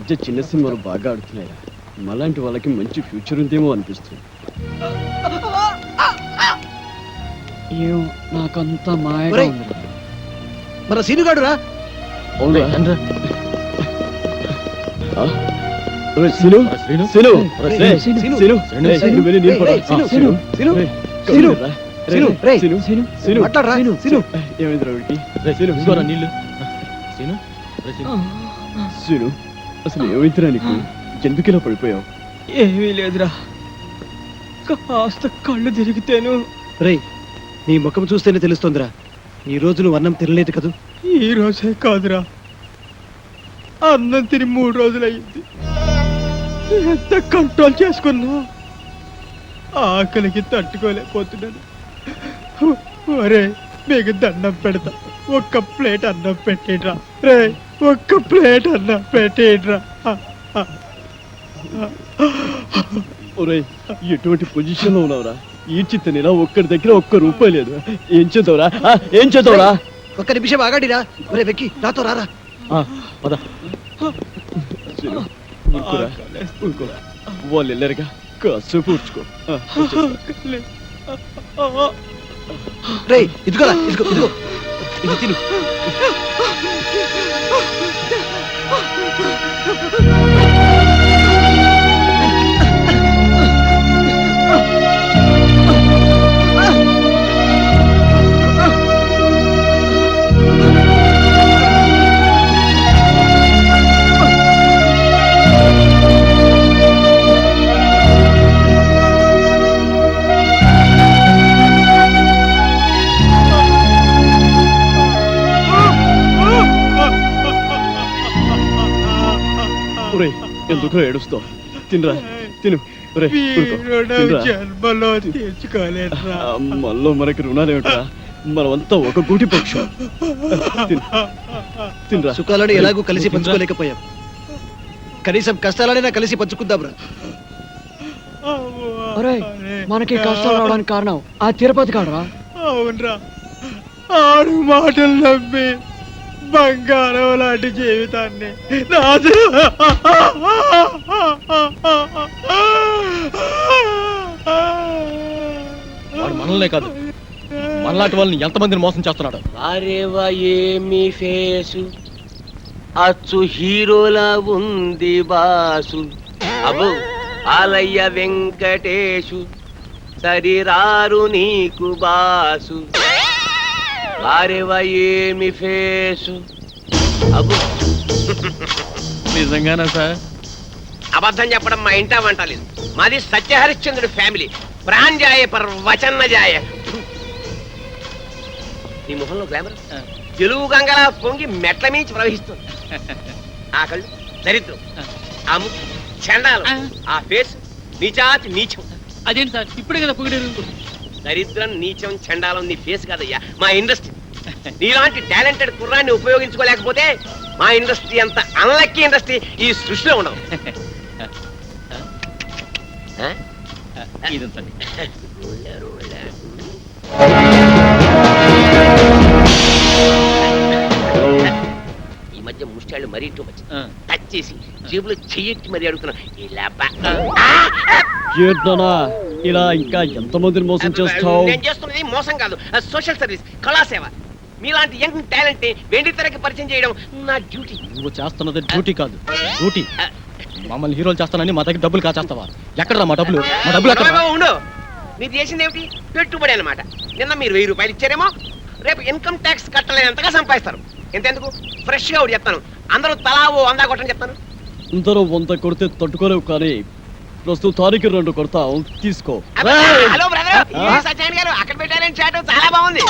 మధ్య చిన్న సినిమాలు బాగా ఆడుతున్నాయి. మలాంటి వాళ్ళకి మంచి ఫ్యూచర్ ఉందేమో అనిపిస్తుంది. నాకంతా మాయగా ఉంది. మన సీనుగాడు రా. అసలు ఏమైందిరా నీకు? ఎందుకు ఇలా పడిపోయావు? ఏమీ లేదురా, కాస్త కళ్ళు తిరిగితేను. రేయ్, నీ ముఖం చూస్తేనే తెలుస్తుందిరా, ఈ రోజు నువ్వు అన్నం తినలేదు కదూ? ఈ రోజే కాదురా, అన్నం తిని 3 రోజులయ్యింది. ఎంత కంట్రోల్ చేసుకున్నా ఆకలికి తట్టుకోలేకపోతున్నాను. ఒరే, మీకు దండం పెడతా, ఒక్క ప్లేట్ అన్నం పెట్టేడ్రా. రే, ఒక్క ప్లేట్ అన్నం పెట్టేడ్రా. ఒరేయ్, ఎటువంటి పొజిషన్ లో ఉన్నావురా? ఈ చిత్తనిరా, ఒక్కడి దగ్గర ₹1 లేదు. ఏం చేద్దావురా? ఏం చేద్దావురా? ఒక్క నిమిషం ఆగడిరా. ఒరే వెక్కి, నాతో రారా. పద. వాళ్ళు వెళ్ళారుగా, కాసేపు ఊడ్చుకో. రే, ఇదిగోరా, ఇదిగో ఇదిగో, ఇది తిను. ఎందుకు ఏడుస్తావు? తినరా, తిను. జన్మలో తీర్చుకోలేదురా. మళ్ళీ మనకి రుణాలేమిట్రా? మనమంతా ఒక గూటి పక్షం. తినరా. సుఖాలని ఎలాగూ కలిసి పంచుకోలేకపోయాం, కనీసం కష్టాలనైనా కలిసి పంచుకుందాంరా. మనకి కష్టాలు రావడానికి కారణం ఆ తిరుపతి కాడరా. అవునరా, 6 మాటలు నమ్మి బంగారం లాంటి జీవితాన్ని మనల్నే కాదు, మనలాంటి వాళ్ళని ఎంతమందిని మోసం చేస్తున్నాడు. అరేవా, ఏమి ఫేసు, అచ్చు హీరోలా ఉంది బాసు. అబ్బో, ఆలయ్య వెంకటేశు, సరిరారు నీకు బాసు. అరేవా, ఏమి ఫేసు. అబ్బో, నిజంగానా సార్? అబద్ధం చెప్పడం మా ఇంటా వంట లేదు. మాది సత్యహరిశ్చంద్రుడి ఫ్యామిలీ. ప్రాణజాయ పర్ వచన్న జాయ. నీ ముఖంలో గ్లామర్ తెలుగు గంగలా పొంగి మెట్ల మించి ప్రవహిస్తుంది. ఆ కళ్ళు దరిద్రం, ఆ ముక్కు చండాలం, ఆ ఫేస్ నీచాతి నీచం. అదేంటి సార్, ఇప్పుడే కదా పొగిడారు. దరిద్రం, నీచం, చండాలం నీ ఫేస్ కాదయ్యా, మా ఇండస్ట్రీ. నీలాంటి టాలెంటెడ్ కుర్రాన్ని ఉపయోగించుకోలేకపోతే మా ఇండస్ట్రీ అంత అన్లక్కీ ఇండస్ట్రీ ఈ సృష్టిలో ఉండవు. ఈ మధ్య ముష్టాళ్ళు మరీ టూ మచ్. టచ్ చేసి జేబులో చెయ్యెట్టి మరీ అడుగుతున్నాను. ఇలా ఇంకా ఎంతమందిని మోసం చేస్తావు? నేను చేస్తున్నది మోసం కాదు, సోషల్ సర్వీస్, కళాసేవ. మీలాంటి యంగ్ టాలెంట్ ని వెండి తెరకి పరిచయం చేయడం నా డ్యూటీ. నువ్వు చేస్తున్నది డ్యూటీ కాదు, డ్యూటీ. మమ్మల్ని హీరోలు చేస్తానని మా దగ్గర డబ్బులు కాచేస్తావా? ఎక్కడరా మా డబ్బులు? మా డబ్బులు ఎక్కడ? ఉండు, మీరు చేసింది ఏమిటి? పెట్టుబడి అనమాట. నిన్న మీరు ₹1000 ఇచ్చారేమో, రేపు ఇన్కమ్ ట్యాక్స్ కట్టలేనంతగా సంపాదిస్తారు. ఎంతెందుకు, ఫ్రెష్ గా ఒకటి చెప్తాను, అందరూ తలా ఓ 100 కొట్టని చెప్తాను. అందరూ 100 కొడితే తట్టుకోలేవు, కానీ ప్రస్తుతానికి 2 కొడతాం, తీసుకో. హలో బ్రదర్, సత్యనారాయణ గారు, అక్కడ పెట్టారని చాటు చాలా బాగుంది.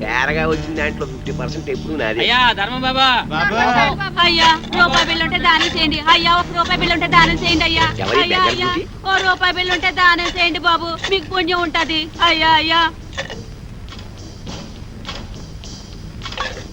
తేరగా వచ్చిన దాంట్లో 50% ఎప్పుడు నాది. అయ్యా ధర్మం బాబా, అయ్యా రూపాయి బిల్లు ఉంటే దానం చేయండి. అయ్యా రూపాయి బిల్లు ఉంటే దానం చేయండి. అయ్యా అయ్యా అయ్యా ఓ రూపాయి బిల్లు ఉంటే దానం చేయండి బాబు, మీకు పుణ్యం ఉంటది. అయ్యా అయ్యా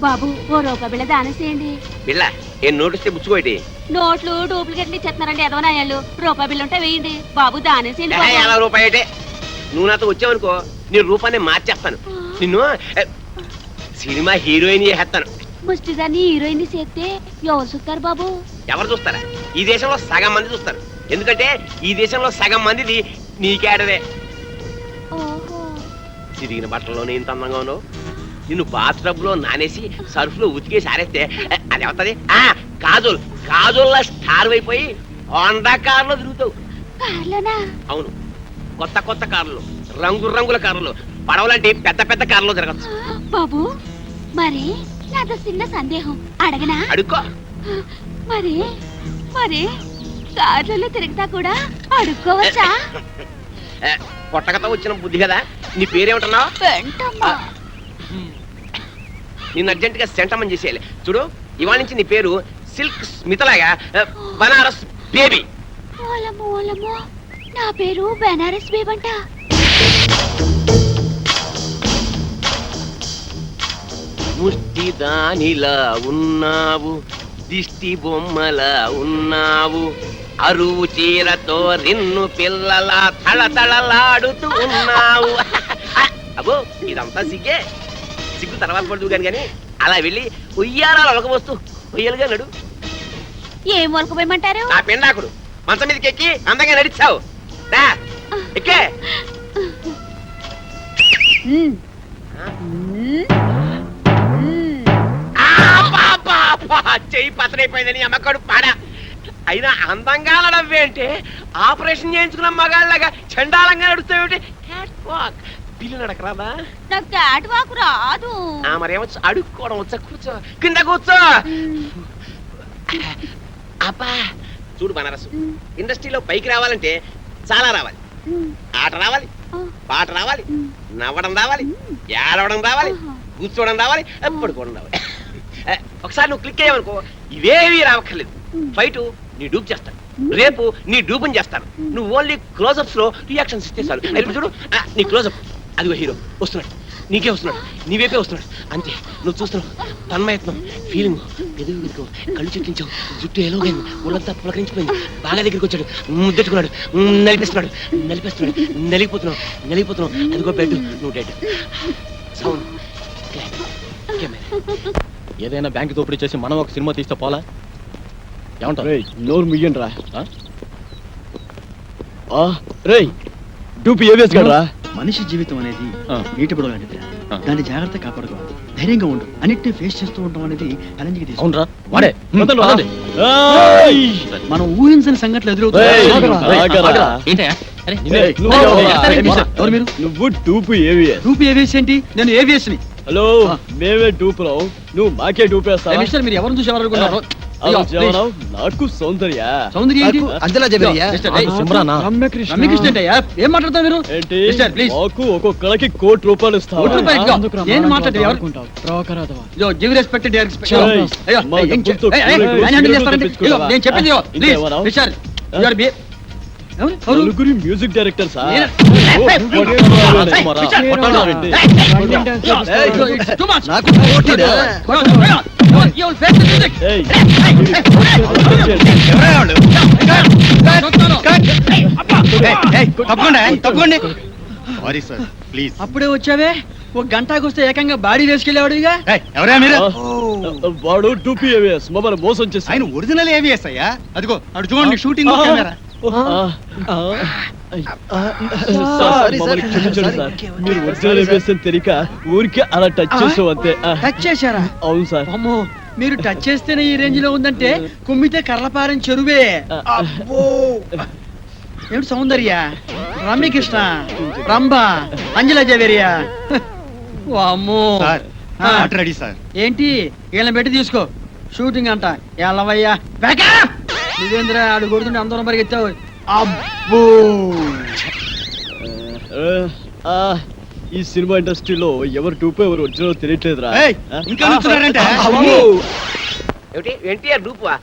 బాబు, ఓ రూపాయి బిళ్ళ దానం చేయండి. బిళ్ళ ఏం నోటిస్తే పుచ్చుకోటి నోట్లు డూప్లికేట్లు ఇచ్చేస్తున్నారండి ఎదవనాయాలు. రూపాయి బిల్లు ఉంటే వేయండి బాబు, దానేసేయండి బాబు. 50 రూపాయటే. నువ్వు నాతో వచ్చావనుకో నీ రూపాన్ని మార్చేస్తాను. నిన్ను సినిమా హీరోయిన్ చేస్తాను. ముష్టిదాన్ని హీరోయిన్ చేస్తే ఎవరు చూస్తారు బాబు? ఎవరు చూస్తారా? ఈ దేశంలో సగం మంది చూస్తారు. ఎందుకంటే ఈ దేశంలో సగం మందిది నీకేడదే. ఓహో. తిరిగిన బట్టల్లోనే ఇంత అందంగా ఉన్నావు. నిన్ను బాత్రబ్ లో నానేసి సర్ఫ్ లో ఉతికేసి ఆరేస్తే అది అవుతుంది. కాజోల్ కాజోల్లా స్టార్ అయిపోయి హోండా కార్లో తిరుగుతావు. కార్లోనా? అవును, కొత్త కొత్త కార్లు, రంగు రంగుల కార్లు, పడవలంటే పెద్ద పెద్ద కార్లో తిరగచ్చు. బాబు మరి నాతో చిన్న సందేహం అడగనా? అడుక్కో. మరి మరి కార్లలో తిరుగుతా కూడా అడుక్కోవచ్చా? పొట్టకతో వచ్చిన బుద్ధి కదా. నీ పేరేమిటన్నావు? వెంటమ్మా. నిన్ను అర్జెంట్ గా సెంటమని చేసేయాలి. చూడు, ఇవాళ నుంచి నీ పేరు సిల్క్ స్మితలాగా బనారస్ బేబీ. ఓలమ్మో ఓలమ్మో, నా పేరు బెనారస్ బేబంట. ముష్టి దానిలా ఉన్నావు, దిష్టి బొమ్మలా ఉన్నావు, అరువు చీరతో నిన్ను పిల్లలా తళతళలాడుతూ ఉన్నావు. అబ్బో ఇదంతా సిగ్గే. సిగ్గు తర్వాత పడుతూ కానీ అలా వెళ్ళి ఉయ్యారాలు ఒలకబోస్తూ ఉయ్యలుగా నడు. ఏం వలకపోయమంటారు? నా పెండాకుడు మంచం మీదకి ఎక్కి అందంగా నడిచావు. ఎక్కే. చెయ్యి పతనైపోయిందని అమ్మకడు పాడా. అయినా అందంగా నడవేంటే ఆపరేషన్ చేయించుకున్న మగాళ్ళగా చండాలంగా నడుస్తావేంటి? పిల్లి నడకరాదా? నాకు క్యాట్ వాక్ రాదు. మరేమొచ్చు? అడుక్కోవడం వచ్చా? కూర్చో, కింద కూర్చో. అబ్బా చూడు బనారసు, ఇండస్ట్రీలో పైకి రావాలంటే చాలా రావాలి. ఆట రావాలి, పాట రావాలి, నవ్వడం రావాలి, ఏడవడం రావాలి, కూర్చోవడం రావాలి, పడుకోవడం రావాలి. ఒకసారి నువ్వు క్లిక్ అయ్యావనుకో ఇవేవి రావక్కర్లేదు. ఫైట్ నీ డూప్ చేస్తాను, రేపు నీ డూపుని చేస్తాను. నువ్వు ఓన్లీ క్లోజప్స్ లో రియాక్షన్స్ ఇస్తే చాలు. ఇప్పుడు చూడు, నీ క్లోజప్ అదిగో హీరో వస్తున్నాడు, నీకే వస్తున్నాడు, నీవేపే వస్తున్నాడు. అంతే, నువ్వు చూస్తున్నావు. తన్మయత్నం, ఫీలింగ్, ఎదుగు వెతుకు, కళ్ళు చెట్టించావు, జుట్టు ఎలాగైంది, ఊళ్ళంతా పులకరించిపోయింది. బాగా దగ్గరికి వచ్చాడు, ముద్దెట్టుకున్నాడు, నలిపేస్తున్నాడు, నలిపేస్తున్నాడు, నలిగిపోతున్నావు, నలిగిపోతున్నావు. అదిగో బెడ్, నువ్వు డెడ్. Sound, camera. ఏదైనా బ్యాంక్ దోపిడీ చేసి మనం ఒక సినిమా తీస్తే పోలా? ఏమంటావు? రేయ్ నోరు ముయ్యండి రా. రేయ్ డూపు ఏవేస్ కదరా. మనిషి జీవితం అనేది ఆ. నీటి బుడగ లాంటిది. ఆ. దాన్ని జాగ్రత్త కాపాడుకోవాలి, ధైర్యంగా ఉండు, అన్నిటిని ఫేస్ చేస్తూ ఉండడం అనేది ఛాలెంజ్కి తీసుకుంటాం. అవునరా, వాడే. వదలు రా. వదండి. ఏయ్! మనం ఊహించని సంఘటనలు ఏయ్! ఎదురవుతాయి. ఆగరా. ఏంటయ్యా? అరే, ఏయ్, నువ్వు ఓ, ఎవరురా? ఎవరు మీరు? ఎవరు మీరు? నువ్వు డూపు ఏవిఎస్. రూపీ ఏవిఎస్ ఏంటి? నేను ఏవిఎస్ ని. హలో, మేమే డూపురావు, నువ్వు మాకే డూపేస్తావా? మిస్టర్, మీరు ఎవరిని చూసి ఎవరు అనుకున్నారు? అలా జవనావు, నాకు సౌందర్య. సౌందర్య ఏంటి? అంజలా జవేరియా? మిస్టర్, ఏయ్, సిమ్రానా? రమ్యకృష్ణ ఏంటయ్యా? ఏం మాట్లాడతావు మీరు? ఏంటి? Mister, please. మాకు ఒక్కొక్కళ్ళకి ₹1,00,00,000 ఇస్తావా? ₹1 ఇదిగో. నేను మాట్లాడేది ఎవరు? Yo, give respect to your respect. ఏయ్, అయ్యో, మా ఏం చే- డబ్బులతో ఏయ్, ఏయ్, కూరగాయలు ఆయన హ్యాండిల్ చేస్తారండి. తెప్పించుకోవాలా? ఇదిగో, నేను చెప్పేది ఇదిగో, ఇంకా ప్లీజ్, ఏమన్నావు? మిస్టర్, you are be- ఎవరు? ఎవరు? నలుగురి మ్యూజిక్ డైరెక్టర్ సార్. నేను- ఓ, ఏయ్, కొట్టాడు ఏయ్, మరి. మిస్టర్, కొట్టాడంటే. ఏయ్, it's too much. నాకు పోటీదా? You will face the music. ఏయ్, చూస్తాను. తప్పకుండా. Sorry sir, please. అప్పుడే వచ్చావే, ఒక గంటకు వస్తే ఏకంగా బాడీ వేసుకెళ్ళేవాడుగా. ఎవరా మీరు? వాడు టూపీ ఏవిఎస్ మమ్మల్ని మోసం చేసి ఆయన ఒరిజినల్ ఏవిఎస్ అయ్యా. అదిగో అటు చూడండి, షూటింగ్ కెమెరా. సార్ మమ్మల్ని క్షమించండి సార్. మీరు ఒరిజినల్ ఏవిఎస్ అని తెలియక ఊరికే అలా టచ్ చేసాం అంతే. టచ్ చేశారా? అవును సార్. అమ్మో, మీరు టచ్ చేస్తేనే ఈ రేంజ్ లో ఉందంటే కుమ్మితే కర్రపారం చెరువే. అబ్బో, ఏమిటి సౌందర్య, రమ్యకృష్ణ, రంభ, అంజలా జవేరియా. అమ్మో, సార్, ఆ. Order ready sir. ఏంటి వీళ్ళని పెట్టి తీసుకో, షూటింగ్ అంట. ఎల్లవయ్యా, నువ్వేంద్ర ఆడు కొడుతుంటే అందరం పరిగెత్తావు. అబ్బో, ఈ సినిమా ఇండస్ట్రీలో ఎవరు టూపీ ఎవరు ఒరిజినల్ తెలియట్లేదురా. ఏయ్, ఇంకా నుంచున్నారంటే? ఏమిటి ఎన్టీఆర్ డూపువా?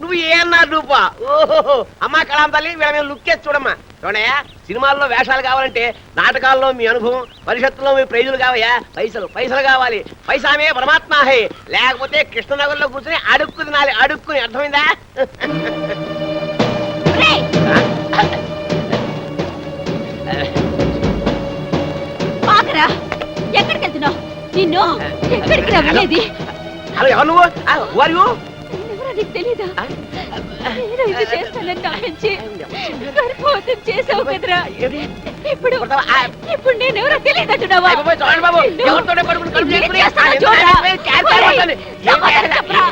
నువ్వు ఏమన్నారు రూపా? ఓహో అమ్మా కళాం తల్లి వీళ్ళ మీద లుక్ చేసి చూడమ్మా. చూడయా, సినిమాల్లో వేషాలు కావాలంటే నాటకాల్లో మీ అనుభవం, పరిషత్తులో మీ ప్రైజులు కావయా, పైసలు పైసలు కావాలి. పైసామే పరమాత్మ హై, లేకపోతే కృష్ణనగర్లో కూర్చొని అడుక్కు తినాలి, అడుక్కుని. అర్థమైందా? ఆగరా, ఎక్కడికి వెళ్తున్నావు? నిన్ను ఎక్కడికి రమ్మనేది? హలో, ఎవరు నువ్వు? వారు ఎవరో నీకు తెలీదా? నేను ఇది చేస్తానని నమ్మించి గర్భవతం చేసావు కదరా. ఇప్పుడు ఇప్పుడు నేనెవరో తెలియదంటున్నావా? బాబు ఎవరితోనే పడుకుని కడుపు చేసుకుని ఏం చేస్తానో చూడరా. ఒరేయ్, సమాధానం చెప్పరా.